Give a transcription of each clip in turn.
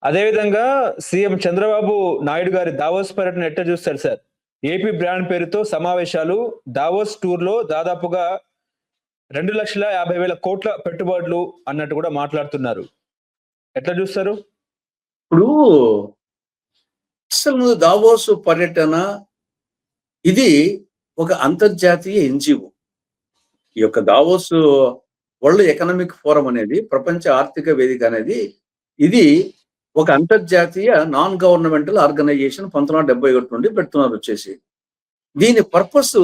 అదేవిధంగా సీఎం చంద్రబాబు నాయుడు గారి దావోస్ పర్యటన ఎట్ట చూస్తారు సార్? ఏపీ బ్రాండ్ పేరుతో సమావేశాలు, దావోస్ టూర్‌లో దాదాపుగా 2,50,000 కోట్ల పెట్టుబడులు అన్నట్టు కూడా మాట్లాడుతున్నారు. ఎట్లా చూస్తారు? ఇప్పుడు అసలు దావోస్ పర్యటన ఇది ఒక అంతర్జాతీయ ఎన్‌జీఓ. ఈ యొక్క దావోస్ వరల్డ్ ఎకనామిక్ ఫోరం అనేది, ప్రపంచ ఆర్థిక వేదిక అనేది ఇది ఒక అంతర్జాతీయ నాన్ గవర్నమెంటల్ ఆర్గనైజేషన్ 1971 నుండి పెడుతున్నారు వచ్చేసి. దీని పర్పస్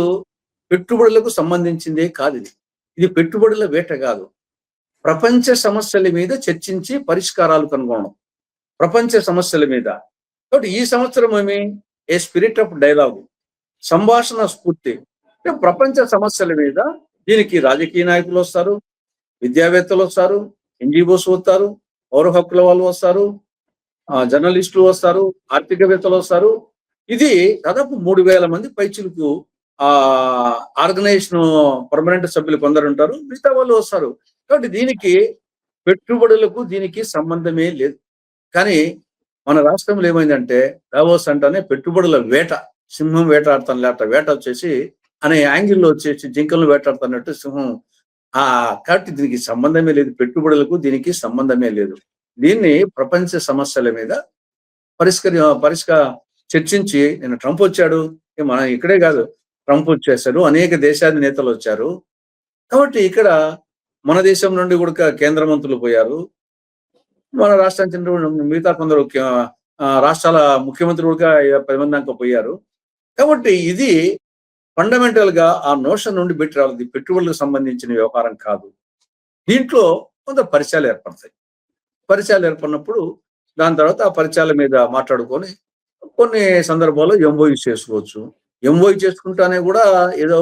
పెట్టుబడులకు సంబంధించిందే కాదు ఇది. ఇది పెట్టుబడుల వేట కాదు. ప్రపంచ సమస్యల మీద చర్చించి పరిష్కారాలు కనుగొనడం. ప్రపంచ సమస్యల మీద. కాబట్టి ఈ సంవత్సరం ఏ స్పిరిట్ ఆఫ్ డైలాగ్, సంభాషణ స్ఫూర్తి. ప్రపంచ సమస్యల మీద దీనికి రాజకీయ నాయకులు వస్తారు, విద్యావేత్తలు వస్తారు, ఎన్‌జీఓస్ వస్తారు, పౌర హక్కుల వాళ్ళు వస్తారు, జర్నలిస్టులు వస్తారు, ఆర్థికవేత్తలు వస్తారు. ఇది దాదాపు 3,000 మంది పైచిలకు ఆర్గనైజేషన్ పర్మనెంట్ సభ్యులు కొందరు ఉంటారు, మిగతా వాళ్ళు వస్తారు. కాబట్టి దీనికి పెట్టుబడులకు దీనికి సంబంధమే లేదు. కానీ మన రాష్ట్రంలో ఏమైందంటే దావోస్ అంటేనే పెట్టుబడుల వేట, సింహం వేటాడుతాను లేట వేట వచ్చేసి అనే యాంగిల్లో వచ్చేసి జింకలను వేటాడుతున్నట్టు సింహం. కాబట్టి దీనికి సంబంధమే లేదు, పెట్టుబడులకు దీనికి సంబంధమే లేదు. దీన్ని ప్రపంచ సమస్యల మీద చర్చించి నేను ట్రంప్ వచ్చాడు, మన ఇక్కడే కాదు ట్రంప్ వచ్చేసారు, అనేక దేశాధినేతలు వచ్చారు. కాబట్టి ఇక్కడ మన దేశం నుండి కూడా కేంద్ర మంత్రులు పోయారు, మన రాష్ట్రానికి చెందిన మిగతా కొందరు రాష్ట్రాల ముఖ్యమంత్రులు కూడా 10 మంది దాకా పోయారు. కాబట్టి ఇది ఫండమెంటల్ గా ఆ నోషన్ నుండి పెట్టి రావాలి, పెట్టుబడులకు సంబంధించిన వ్యవహారం కాదు. దీంట్లో కొంత పరిచయాలు ఏర్పడతాయి. పరిచయాలు ఏర్పడినప్పుడు దాని తర్వాత ఆ పరిచయాల మీద మాట్లాడుకొని కొన్ని సందర్భాల్లో ఎంఓయూ చేసుకోవచ్చు. ఎంఓయూ చేసుకుంటానే కూడా ఏదో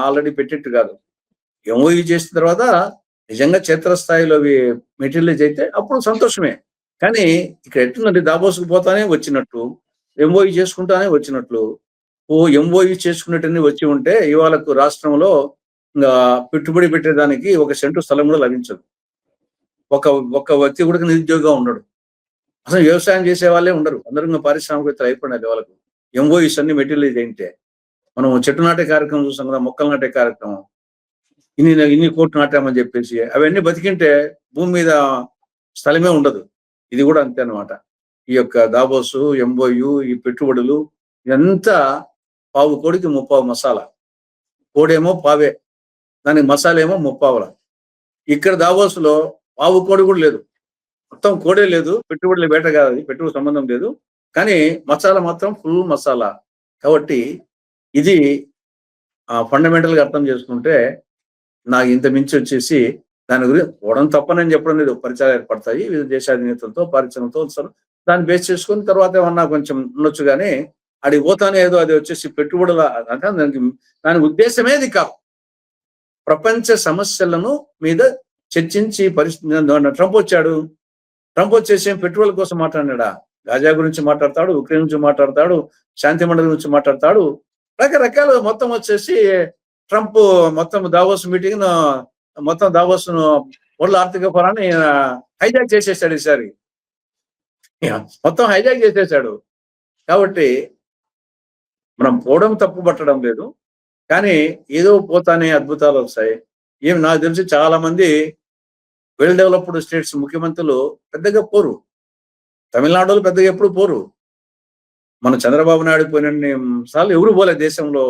ఆల్రెడీ పెట్టేట్టు కాదు. ఎంఓయూ చేసిన తర్వాత నిజంగా క్షేత్రస్థాయిలో మెటీరియలైజ్ అయితే అప్పుడు సంతోషమే. కానీ ఇక్కడ ఎట్లుందంటే దాబోస్కు పోతానే వచ్చినట్టు, ఎంఓయూ చేసుకుంటానే వచ్చినట్లు, ఎంఓయూ చేసుకున్నట్టుని వచ్చి ఉంటే ఇవాళకు రాష్ట్రంలో పెట్టుబడి పెట్టేదానికి 1 సెంటు స్థలం కూడా లభించదు. ఒక వ్యక్తి కూడా నిరుద్యోగిగా ఉండడు. అసలు వ్యవసాయం చేసే వాళ్ళే ఉండరు, అందరూ పారిశ్రామికవేత్తలు అయిపోయినారు వాళ్ళకు. ఎంఓయూస్ అన్ని మెటీరియలైజ్ అయితే మనం చెట్టు నాటే కార్యక్రమం చూసాం కదా, మొక్కలు నాటే కార్యక్రమం, ఇన్ని కోట్లు నాటామని చెప్పేసి అవన్నీ బతికింటే భూమి మీద స్థలమే ఉండదు. ఇది కూడా అంతే అనమాట. ఈ యొక్క దాబోస్, ఎంఓయూ, ఈ పెట్టుబడులు ఇదంతా పావు కోడికి 30 మసాలా. కోడేమో పావే, దానికి మసాలా ఏమో 30. ఇక్కడ దాబోస్ లో పావు కోడి కూడా లేదు, మొత్తం కోడే లేదు. పెట్టుబడుల వేట కాదు, పెట్టుబడి సంబంధం లేదు. కానీ మసాలా మాత్రం ఫుల్ మసాలా. కాబట్టి ఇది ఫండమెంటల్ గా అర్థం చేసుకుంటే నాకు ఇంత మించి వచ్చేసి దాని గురించి పోవడం తప్పనని చెప్పడం లేదు. పరిచయాలు ఏర్పడతాయి వివిధ దేశాధినేతలతో, పారిశ్రమతో వస్తారు. దాన్ని బేస్ చేసుకుని తర్వాత ఏమన్నా కొంచెం ఉండొచ్చు. కానీ అడిగి పోతానే ఏదో అది వచ్చేసి పెట్టుబడుల అంటే దాని ఉద్దేశమేది కాదు. ప్రపంచ సమస్యలను మీద చర్చించి ట్రంప్ వచ్చాడు, ట్రంప్ వచ్చేసి పెట్టుబడుల కోసం మాట్లాడినాడా? గాజా గురించి మాట్లాడతాడు, ఉక్రెయిన్ గురించి మాట్లాడతాడు, శాంతి మండలి గురించి మాట్లాడతాడు, రకరకాలు. మొత్తం వచ్చేసి ట్రంప్ మొత్తం దావోస్ మీటింగ్ మొత్తం దావోస్ వరల్డ్ ఆర్థిక ఫోరాన్ని హైజాక్ చేసేసాడు. ఈసారి మొత్తం హైజాక్ చేసేసాడు. కాబట్టి మనం పోవడం తప్పు పట్టడం లేదు, కానీ ఏదో పోతానే అద్భుతాలు వస్తాయి. నాకు తెలిసి చాలా మంది వెల్ డెవలప్డ్ స్టేట్స్ ముఖ్యమంత్రులు పెద్దగా పోరు. తమిళనాడులో పెద్దగా ఎప్పుడు పోరు. మన చంద్రబాబు నాయుడు పోయినన్ని సార్లు ఎవరు పోలే దేశంలో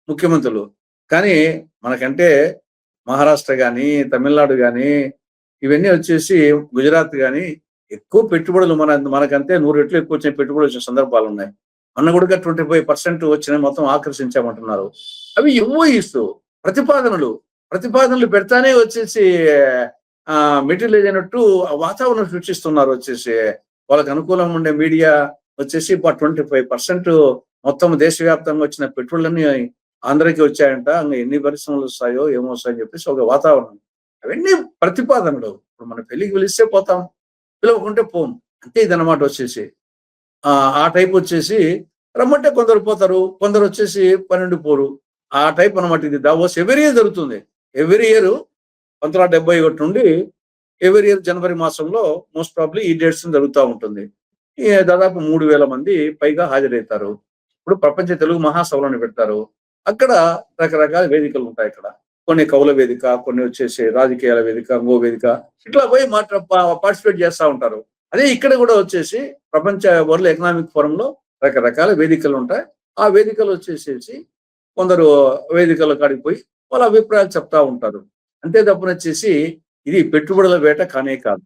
ముఖ్యమంత్రులు. కానీ మనకంటే మహారాష్ట్ర కానీ, తమిళనాడు కానీ, ఇవన్నీ వచ్చేసి గుజరాత్ కానీ ఎక్కువ పెట్టుబడులు మనకంటే 100 రెట్లు ఎక్కువ వచ్చిన పెట్టుబడులు వచ్చిన సందర్భాలు ఉన్నాయి. అన్న కూడా 25% వచ్చిన మొత్తం ఆకర్షించామంటున్నారు. అవి ఎంఓయూస్ ప్రతిపాదనలు పెడతానే వచ్చేసి మెటీరియలైజ్ అయినట్టు వాతావరణం సృష్టిస్తున్నారు. వచ్చేసి వాళ్ళకి అనుకూలంగా ఉండే మీడియా వచ్చేసి 25% మొత్తం దేశవ్యాప్తంగా వచ్చిన పెట్టుబడులన్నీ ఆంధ్రకి వచ్చాయంట. ఎన్ని పరిశ్రమలు వస్తాయో ఏమో వస్తాయని చెప్పేసి ఒక వాతావరణం. అవన్నీ ప్రతిపాదనలు. ఇప్పుడు మన పెళ్లికి పిలిస్తే పోతాం, పిలవకుంటే పోం, అంటే ఇదన్నమాట. వచ్చేసి ఆ టైప్ వచ్చేసి రమ్మంటే కొందరు పోతారు, కొందరు వచ్చేసి 12 పోరు. ఆ టైప్ అనమాట. ఇది దావోస్ ఎవరీ ఇయర్ జరుగుతుంది. ఎవరీ ఇయర్ 1971 నుండి ఎవరీ ఇయర్ జనవరి మాసంలో మోస్ట్ ప్రాబ్లీ ఈ డేట్స్ జరుగుతూ ఉంటుంది. దాదాపు 3,000 మంది పైగా హాజరవుతారు. ఇప్పుడు ప్రపంచ తెలుగు మహాసభలను పెడతారు. అక్కడ రకరకాల వేదికలు ఉంటాయి అక్కడ. కొన్ని కవుల వేదిక, కొన్ని వచ్చేసి రాజకీయాల వేదిక, ఇంకో వేదిక, ఇట్లా పోయి పార్టిసిపేట్ చేస్తా ఉంటారు. అదే ఇక్కడ కూడా వచ్చేసి ప్రపంచ వరల్డ్ ఎకనామిక్ ఫోరంలో రకరకాల వేదికలు ఉంటాయి. ఆ వేదికలు వచ్చేసేసి కొందరు వేదికల కాడికి పోయి వాళ్ళ అభిప్రాయాలు చెప్తా ఉంటారు. అంతే తప్పనొచ్చేసి ఇది పెట్టుబడుల వేట కానే కాదు.